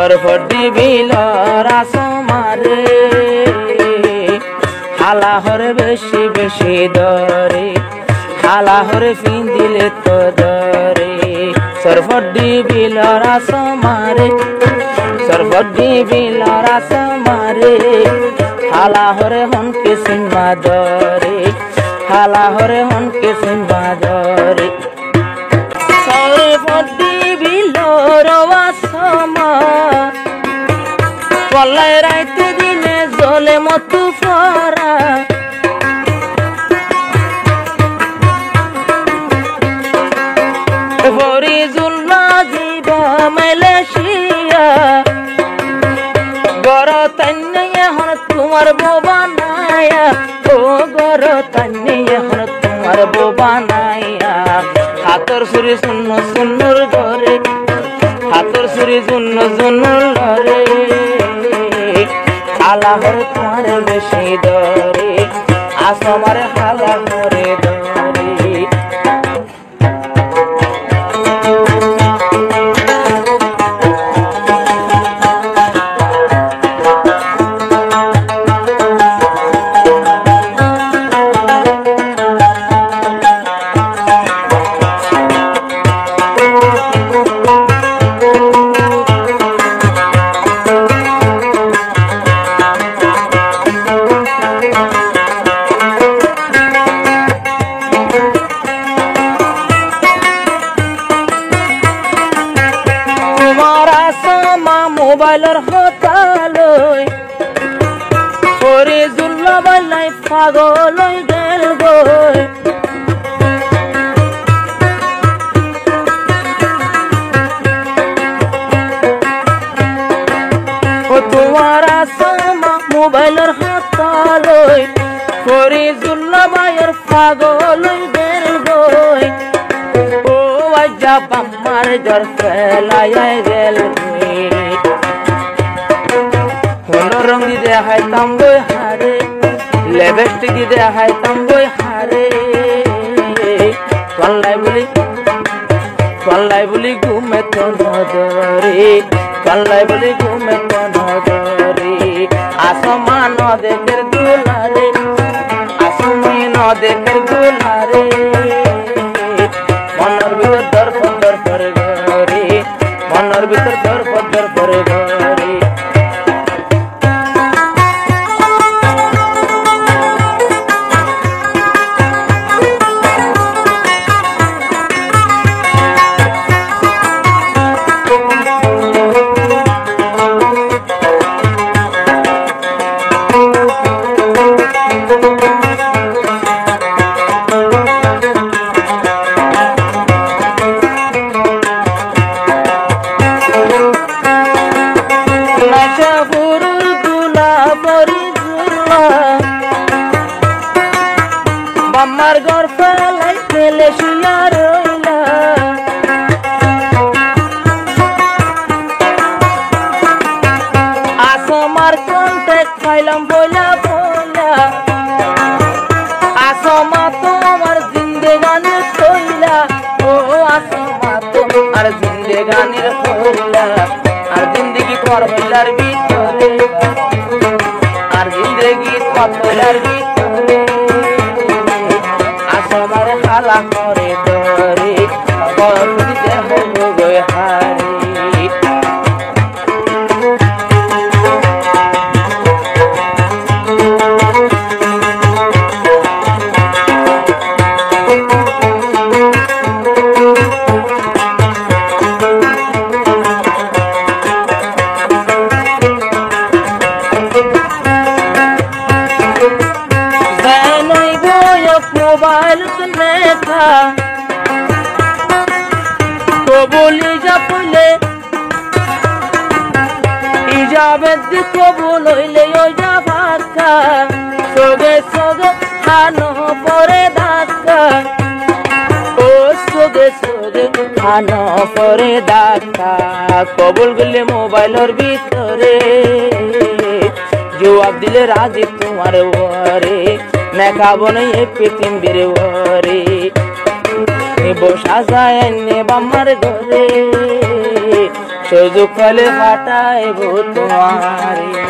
সরফটি বিলর আসমারে হালাহর বেশি বেশি দরে হালাহর পিন্দিলে তো দরে সরফটি বিলর আসমারে সরফটি বিলর আসমারে হালাহরে হনকে সিংমা দরে হালাহরে হনকে সিংমা দরে সরফটি বিলর আসমা পল্লায় রাইতে দিনে জলে মতু ফরা ফরিজুল্লাহ দিবা মালয়েশিয়া গর তান্নে হন তোমার বোবা নায়া ও গর তান্নে হন তোমার বোবা নায়া হাতর সুরি শূন্য শূন্যর ঘরে হাতর সুরি শূন্য শূন্যর ঘরে হালাহর তোমার বেশি দরে আসমার হালাহরে দরে মোবাইলের হতালই ফরিজুল্লাহ বাইলাই পাগল হই গেল গই ও তোমার আসমা মোবাইলের হতালই ফরিজুল্লাহ বাইর পাগল হই গেল গই ও আজা বাম্মার জ্বর ফেলায় গেল রঙ্গি দেখাই তাম্বই হারে লিপস্টিক দেখাই তাম্বই হারে পাল্লাই বলি ঘুমে তো নদরে পাল্লাই বলি ঘুমে তো নদরে আসমান দেখের দুলারে আসমান দেখের দুলারে মনের ভিতর দরপর দরপর ঘরে মনের ভিতর দরপর দরপর ঘরে আমার ঘর ফেলাই ফেলে শুয়া রইলা আসমার কন্ট্যাক্ট পাইলাম বইলা বইলা আসমা তোমার জিন্দেগানির কইলা ও আসমা তোমার জিন্দেগানির কইলা আর জিন্দেগি পর হইলার ভিতরে আর জিন্দেগি পাতলার ভিতরে আসমার হালা করে দরে কবি দেহ গই হারি मोबाइल ने था तो बोली जा पुले इजाबत को बोलइले ओ जा भाका सोगे सोगे खानो परे धाका ओ सोगे सोगे खानो परे धाका कबुल गले मोबाइल और भीतरे जवाब दिले राजी तुम्हारे वरे मैं खाबो नहीं ये पितिम बिरवरे बसा যায় নে বামার ঘরে সুযোগ পেলে ফাটাইব তোমারে।